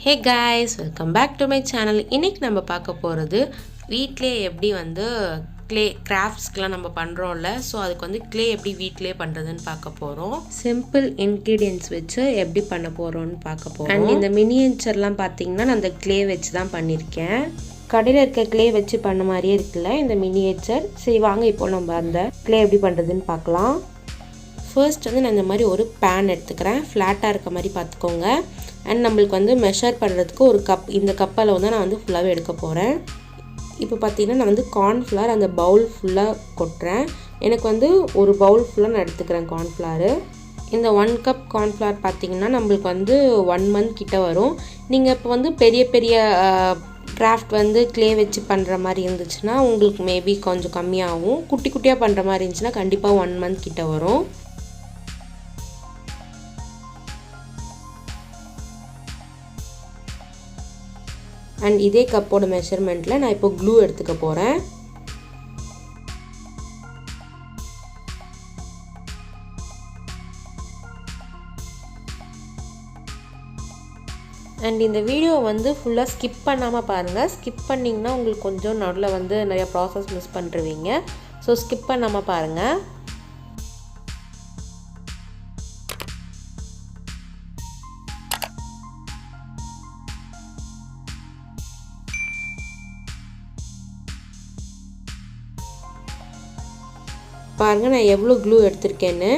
Hey guys, welcome back to my channel. இன்னைக்கு நம்ம பார்க்க போறது வீட்லயே எப்படி வந்து clay craftsலாம் நம்ம பண்றோம்ல, சோ அதுக்கு வந்து clay எப்படி வீட்லயே பண்றதுன்னு பார்க்க போறோம். Simple ingredients வச்சு எப்படி பண்ண போறோம்னு பார்க்க போறோம். And இந்த மினியேச்சர்லாம் பாத்தீங்கன்னா நான் அந்த clay வச்சு தான் பண்ணிருக்கேன். கடையில இருக்க clay வச்சு பண்ண மாதிரியே இருக்குல்ல இந்த மினியேச்சர். சரி வாங்க இப்போ நம்ம அந்த clay எப்படி பண்றதுன்னு பார்க்கலாம். First வந்து நான் இந்த மாதிரி ஒரு pan எடுத்துக்கிறேன். ஃப்ளாட்டா இருக்க மாதிரி பாத்துக்கோங்க. And நம்மளுக்கு வந்து மெஷர் பண்றதுக்கு ஒரு கப் இந்த கப் அளவு தான் நான் வந்து ஃபுல்லாவே எடுக்க போறேன். இப்போ பாத்தீங்கன்னா நான் வந்து corn flour அந்த பவுல் ஃபுல்லா கொட்றேன். எனக்கு வந்து ஒரு பவுல் ஃபுல்லா நான் எடுத்துக்கிறேன் corn flour. இந்த 1 கப் corn flour பாத்தீங்கன்னா நம்மளுக்கு வந்து 1 month கிட்ட வரும். நீங்க இப்ப வந்து பெரிய பெரிய கிராஃப்ட் வந்து clay வச்சு பண்ற மாதிரி இருந்துச்சுனா உங்களுக்கு மேபி கொஞ்சம் கம்மியாகும். குட்டி குட்டியா பண்ற மாதிரி இருந்துச்சுனா கண்டிப்பா 1 month கிட்ட வரும். And இதே கப்போட மெஷர்மென்ட்ல நான் இப்போ glue எடுத்துக்க போறேன். And இந்த வீடியோ வந்து ஃபுல்லா ஸ்கிப் பண்ணாம பாருங்க. ஸ்கிப் பண்ணீங்கன்னா உங்களுக்கு கொஞ்சம் நடுவுல வந்து நிறைய process மிஸ் பண்ணிடுவீங்க. சோ ஸ்கிப் பண்ணாம பாருங்க. பாருங்க நான் எவ்வளவு glue எடுத்துர்க்கேன்னு.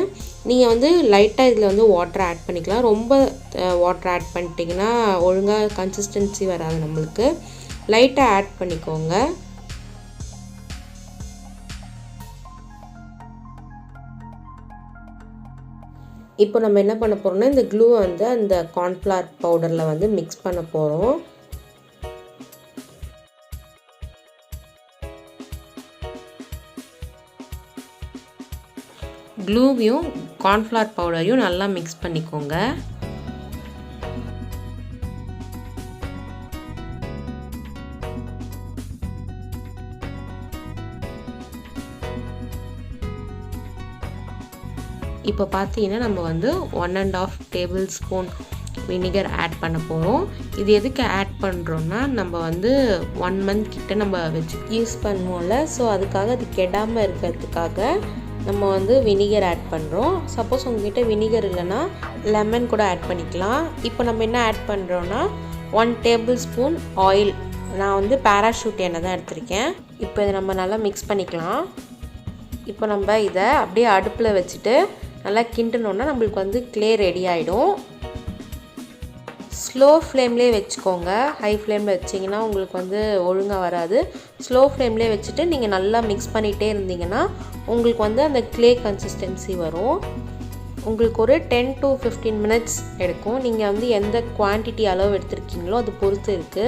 நீங்க வந்து லைட்டா இதுல வந்து வாட்டர் ஆட் பண்ணிக்கலாம். ரொம்ப வாட்டர் ஆட் பண்ணிட்டீங்கன்னா ஒழுங்கா கன்சிஸ்டன்சி வராது நமக்கு. லைட்டா ஆட் பண்ணிக்கோங்க. இப்போ நம்ம என்ன பண்ண போறோம்னா இந்த glue வந்து அந்த corn flour பவுடர்ல வந்து mix பண்ண போறோம். glueயும் corn flour பவுடரையும் நல்லா mix பண்ணிக்கோங்க. இப்போ பாத்தீங்கன்னா நம்ம வந்து 1.5 tablespoon vinegar ஆட் பண்ண போறோம். இது எதுக்கு ஆட் பண்றோம்னா நம்ம வந்து 1 month கிட்ட நம்ம வெச்சு யூஸ் பண்ணுவோம்ல, சோ அதுக்காக அது கெடாம இருக்கிறதுக்காக நம்ம வந்து vinegar ஆட் பண்றோம். சப்போஸ் உங்ககிட்ட vinegar இல்லனா லெமன் கூட ஆட் பண்ணிக்கலாம். இப்போ நம்ம என்ன ஆட் பண்றோம்னா 1 tablespoon oil. நான் வந்து parachute எண்ணெய் தான் எடுத்துர்க்கேன். இப்போ இத நம்ம நல்லா mix பண்ணிக்கலாம். இப்போ நம்ம இத அப்படியே அடுப்புல வச்சிட்டு நல்லா கிண்டனோம்னா நமக்கு வந்து clay ரெடி ஆயிடும். ஸ்லோ ஃப்ளேம்லயே வெச்சுக்கோங்க. ஹை ஃப்ளேம்ல வெச்சீங்கனா உங்களுக்கு வந்து ஒழுங்கா வராது. ஸ்லோ ஃப்ளேம்லயே வெச்சிட்டு நீங்க நல்லா mix பண்ணிட்டே இருந்தீங்கனா உங்களுக்கு வந்து அந்த clay கன்சிஸ்டன்சி வரும். உங்களுக்கு ஒரு 10 to 15 minutes எடுக்கும். நீங்க வந்து எந்த குவாண்டிட்டி அளவு எடுத்துர்க்கீங்களோ அது பொறுத்து இருக்கு.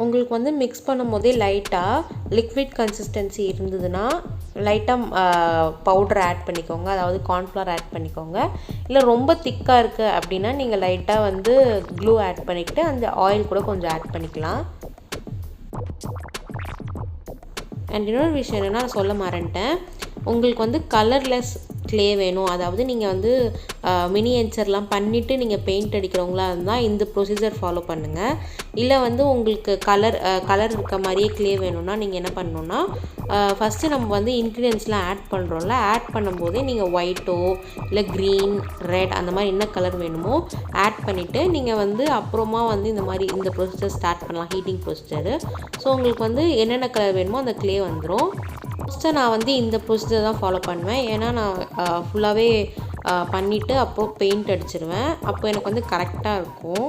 உங்களுக்கு வந்து mix பண்ணும்போதே லைட்டா liquid consistency இருந்ததுனா லைட்டா பவுடர் ஆட் பண்ணிக்கோங்க. அதாவது corn flour ஆட் பண்ணிக்கோங்க. இல்ல ரொம்ப திக்கா இருக்கு அப்படினா நீங்க லைட்டா வந்து glue ஆட் பண்ணிட்டு அந்த ஆயில் கூட கொஞ்சம் ஆட் பண்ணிக்கலாம். and இன்னொரு விஷயம் என்னன்னா நான் சொல்ல மறந்துட்டேன். உங்களுக்கு வந்து கலர்லெஸ் clay வேணும். அதாவது நீங்க வந்து மினியேச்சர்லாம் பண்ணிட்டு நீங்க பெயிண்ட் அடிக்கிறவங்களா இருந்தா இந்த ப்ரொசீஜர் ஃபாலோ பண்ணுங்க. இல்ல வந்து உங்களுக்கு கலர் இருக்க மாதிரியே clay வேணும்னா நீங்க என்ன பண்ணனும்னா ஃபர்ஸ்ட் நம்ம வந்து இன்கிரிடியன்ட்ஸ்லாம் ஆட் பண்றோம்ல, ஆட் பண்ணும்போதே நீங்க ஒயிட்டோ இல்ல green, red அந்த மாதிரி என்ன கலர் வேணுமோ ஆட் பண்ணிட்டு நீங்க வந்து அப்புறமா வந்து இந்த மாதிரி இந்த ப்ரொசீஜர் ஸ்டார்ட் பண்ணலாம், ஹீட்டிங் ப்ரொசீஜர். சோ உங்களுக்கு வந்து என்னென்ன கலர் வேணுமோ அந்த clay வந்துரும். ஃபர்ஸ்ட் நான் வந்து இந்த ப்ரொசீஜர் தான் ஃபாலோ பண்ணுவேன். ஏனா நான் ஃபுல்லாவே பண்ணிட்டு அப்புறம் பெயிண்ட் அடிச்சிடுவேன். அப்போ எனக்கு வந்து கரெக்ட்டா இருக்கும்.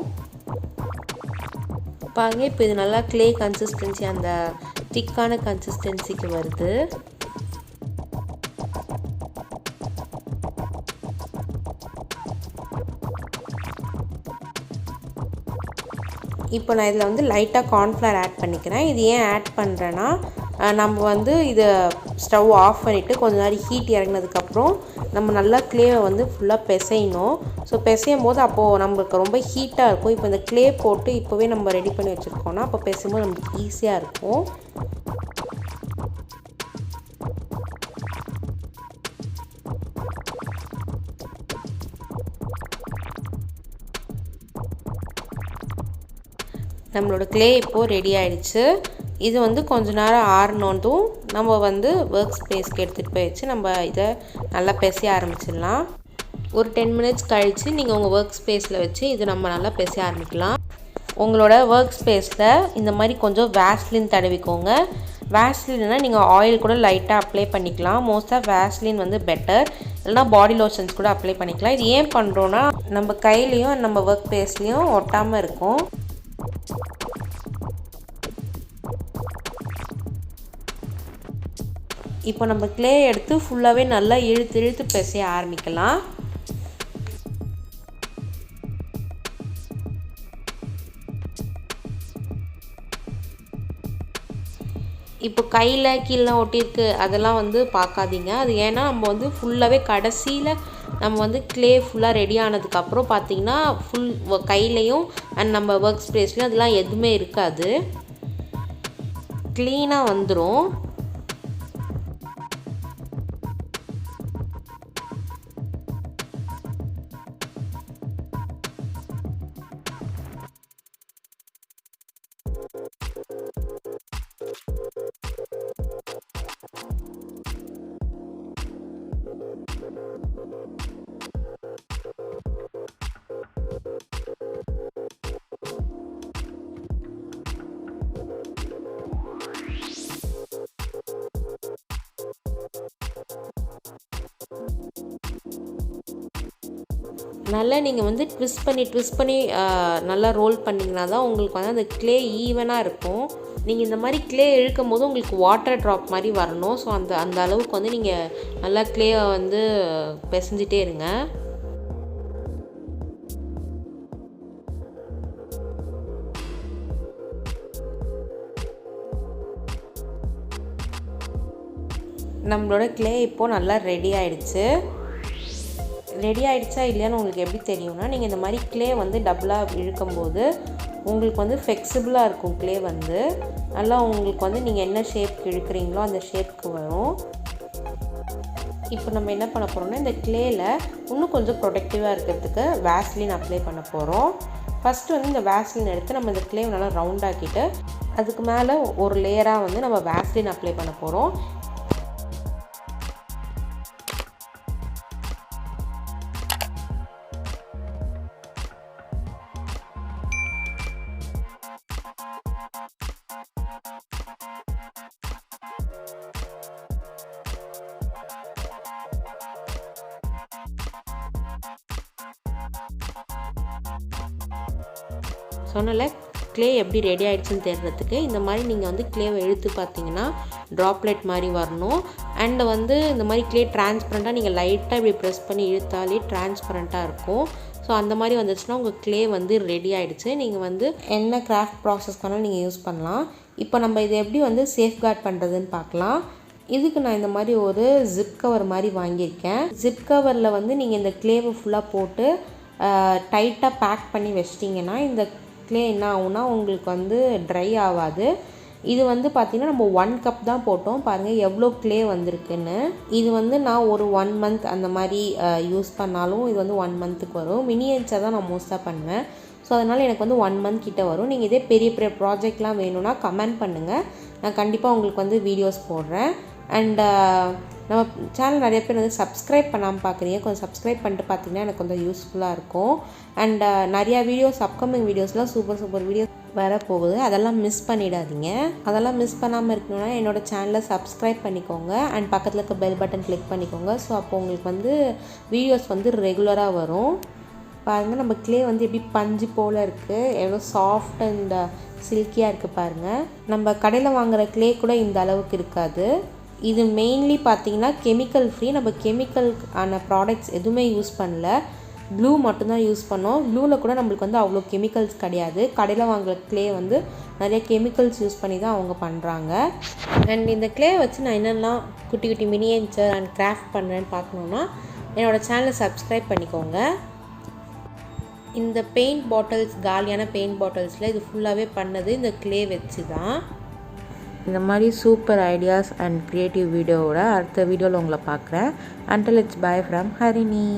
பாருங்க இப்போ இது நல்லா clay கன்சிஸ்டன்சி அந்த திக்கான கன்சிஸ்டன்சிக்கு வருது. இப்போ நான் இதல வந்து லைட்டா corn flour ஆட் பண்ணிக்கிறேன். இது ஏன் ஆட் பண்றேன்னா நம்ம வந்து இத ஸ்டவ் ஆஃப் பண்ணிட்டு கொஞ்ச நேரம் ஹீட் இறங்கினதுக்கு அப்புறம் நம்ம நல்லா க்ளேவை வந்து ஃபுல்லாக பிசையணும். ஸோ பிசையும் போது அப்போது நம்மளுக்கு ரொம்ப ஹீட்டாக இருக்கும். இப்போ இந்த க்ளே போட்டு இப்போவே நம்ம ரெடி பண்ணி வச்சுருக்கோன்னா அப்போ பிசையும் போது நம்மளுக்கு ஈஸியாக இருக்கும். நம்மளோட க்ளே இப்போது ரெடி ஆகிடுச்சு. இது வந்து கொஞ்ச நேரம் ஆறினதும் நம்ம வந்து ஒர்க் ஸ்பேஸ்க்கு எடுத்துகிட்டு போய் வச்சு நம்ம இதை நல்லா பிசைய ஆரம்பிச்சிடலாம். ஒரு 10 மினிட்ஸ் கழித்து நீங்கள் உங்கள் ஒர்க் ஸ்பேஸில் வச்சு இது நம்ம நல்லா பிசைய ஆரம்பிக்கலாம். உங்களோட ஒர்க் ஸ்பேஸில் இந்த மாதிரி கொஞ்சம் வேஸ்லின் தடவிக்கோங்க. வேஸ்லின்னா நீங்கள் ஆயில் கூட லைட்டாக அப்ளை பண்ணிக்கலாம். மோஸ்ட்டாக வேஸ்லின் வந்து பெட்டர். இல்லைனா பாடி லோஷன்ஸ் கூட அப்ளை பண்ணிக்கலாம். இது ஏன் பண்ணுறோன்னா நம்ம கையிலையும் நம்ம ஒர்க் ஸ்பேஸ்லேயும் ஒட்டாமல் இருக்கும். இப்போ நம்ம க்ளே எடுத்து ஃபுல்லாகவே நல்லா இழுத்து பிசைய ஆரம்பிக்கலாம். இப்போ கையில் கீழே ஒட்டியிருக்கு அதெல்லாம் வந்து பார்க்காதீங்க. அது ஏன்னா நம்ம வந்து ஃபுல்லாகவே கடைசியில் நம்ம வந்து க்ளே ஃபுல்லாக ரெடி ஆனதுக்கப்புறம் பார்த்திங்கன்னா ஃபுல் கையிலையும் அண்ட் நம்ம ஒர்க் ஸ்பேஸ்லையும் அதெல்லாம் எதுவுமே இருக்காது, க்ளீனாக வந்துடும். நல்லா நீங்கள் வந்து ட்விஸ்ட் பண்ணி நல்லா ரோல் பண்ணிங்கன்னா தான் உங்களுக்கு வந்து அந்த க்ளே ஈவனாக இருக்கும். நீங்கள் இந்த மாதிரி க்ளே இழுக்கும் போது உங்களுக்கு வாட்டர் ட்ராப் மாதிரி வரணும். ஸோ அந்த அளவுக்கு வந்து நீங்கள் நல்லா க்ளேவை வந்து பிசைஞ்சிட்டே இருங்க. நம்மளோட க்ளே இப்போது நல்லா ரெடி ஆகிடுச்சு. ரெடி ஆகிடுச்சா இல்லையான்னு உங்களுக்கு எப்படி தெரியும்னா, நீங்கள் இந்த மாதிரி க்ளே வந்து டபுளாக இழுக்கும்போது உங்களுக்கு வந்து ஃப்ளெக்சிபிளாக இருக்கும். க்ளே வந்து நல்லா உங்களுக்கு வந்து நீங்கள் என்ன ஷேப்க்கு இழுக்கிறீங்களோ அந்த ஷேப்க்கு வரும். இப்போ நம்ம என்ன பண்ண போகிறோம்னா, இந்த க்ளேயில் இன்னும் கொஞ்சம் ப்ரொடெக்டிவாக இருக்கிறதுக்கு வேஸ்லின் அப்ளை பண்ண போகிறோம். ஃபஸ்ட்டு வந்து இந்த வேஸ்லின் எடுத்து நம்ம இந்த க்ளேவை நல்லா ரவுண்டாக்கிட்டு அதுக்கு மேலே ஒரு லேயராக வந்து நம்ம வேஸ்லின் அப்ளை பண்ண போகிறோம். சொன்னல க்ளே எப்படி ரெடி ஆகிடுச்சுன்னு தெரிகிறதுக்கு இந்த மாதிரி நீங்கள் வந்து க்ளேவை இழுத்து பார்த்தீங்கன்னா ட்ராப்லெட் மாதிரி வரணும். அண்ட் வந்து இந்த மாதிரி க்ளே டிரான்ஸ்பரண்ட்டாக நீங்கள் லைட்டாக இப்படி ப்ரெஸ் பண்ணி இழுத்தாலே டிரான்ஸ்பரண்ட்டாக இருக்கும். ஸோ அந்த மாதிரி வந்துச்சுன்னா உங்கள் க்ளே வந்து ரெடி ஆகிடுச்சு. நீங்கள் வந்து என்ன கிராஃப்ட் ப்ராசஸ்க்கான நீங்கள் யூஸ் பண்ணலாம். இப்போ நம்ம இதை எப்படி வந்து சேஃப்கார்ட் பண்ணுறதுன்னு பார்க்கலாம். இதுக்கு நான் இந்த மாதிரி ஒரு ஜிப் கவர் மாதிரி வாங்கியிருக்கேன். ஜிப் கவரில் வந்து நீங்கள் இந்த க்ளேவை ஃபுல்லாக போட்டு டைட்டாக பேக் பண்ணி வச்சிட்டிங்கன்னா இந்த க்ளே என்ன ஆகும்னா உங்களுக்கு வந்து ட்ரை ஆகாது. இது வந்து பார்த்திங்கன்னா நம்ம 1 கப் தான் போட்டோம். பாருங்கள் எவ்வளோ க்ளே வந்திருக்குன்னு. இது வந்து நான் ஒரு 1 மந்த் அந்த மாதிரி யூஸ் பண்ணாலும் இது வந்து 1 மந்த்துக்கு வரும். மினியேச்சர் தான் நான் மோஸ்ட்டாக பண்ணுவேன். ஸோ அதனால் எனக்கு வந்து 1 மந்த் கிட்ட வரும். நீங்கள் இதே பெரிய ப்ராஜெக்ட்லாம் வேணும்னா கமெண்ட் பண்ணுங்கள், நான் கண்டிப்பாக உங்களுக்கு வந்து வீடியோஸ் போடுறேன். அண்ட் நம்ம சேனல் நிறைய பேர் வந்து சப்ஸ்கிரைப் பண்ணாமல் பார்க்குறீங்க. கொஞ்சம் சப்ஸ்கிரைப் பண்ணிட்டு பார்த்தீங்கன்னா எனக்கு கொஞ்சம் யூஸ்ஃபுல்லாக இருக்கும். அண்ட் நிறையா வீடியோஸ் அப்கமிங் வீடியோஸ்லாம் சூப்பர் வீடியோஸ் வரப்போகுது. அதெல்லாம் மிஸ் பண்ணிடாதீங்க. அதெல்லாம் மிஸ் பண்ணாமல் இருக்கணும்னா என்னோடய சேனலை சப்ஸ்கிரைப் பண்ணிக்கோங்க. அண்ட் பக்கத்தில் இருக்க பெல் பட்டன் கிளிக் பண்ணிக்கோங்க. ஸோ அப்போ உங்களுக்கு வந்து வீடியோஸ் வந்து ரெகுலராக வரும். பாருங்கள் நம்ம க்ளே வந்து எப்படி பஞ்சு போல் இருக்குது, எவ்வளோ சாஃப்ட் அண்ட் சில்கியாக இருக்குது பாருங்கள். நம்ம கடையில் வாங்குகிற க்ளே கூட இந்த அளவுக்கு இருக்காது. இது மெயின்லி பார்த்திங்கன்னா கெமிக்கல் ஃப்ரீ. நம்ம கெமிக்கல் ஆன ப்ராடக்ட்ஸ் எதுவுமே யூஸ் பண்ணல, க்ளூ மட்டும்தான் யூஸ் பண்ணோம். க்ளூவில் கூட நம்மளுக்கு வந்து அவ்வளோ கெமிக்கல்ஸ் கிடையாது. கடையில் வாங்குகிற க்ளே வந்து நிறைய கெமிக்கல்ஸ் யூஸ் பண்ணி தான் அவங்க பண்ணுறாங்க. அண்ட் இந்த க்ளே வச்சு நான் என்னெல்லாம் குட்டி மினியேச்சர் அண்ட் கிராஃப்ட் பண்ணுறேன்னு பார்க்கணுன்னா என்னோடய சேனலை சப்ஸ்கிரைப் பண்ணிக்கோங்க. இந்த பெயிண்ட் பாட்டில்ஸ், காலியான பெயிண்ட் பாட்டில்ஸில் இது ஃபுல்லாகவே பண்ணது இந்த க்ளே வச்சு தான். இந்த மாதிரி சூப்பர் ஐடியாஸ் அண்ட் க்ரியேட்டிவ் வீடியோவோட அடுத்த வீடியோவில் உங்களை பார்க்குறேன். Until it's bye from Harini.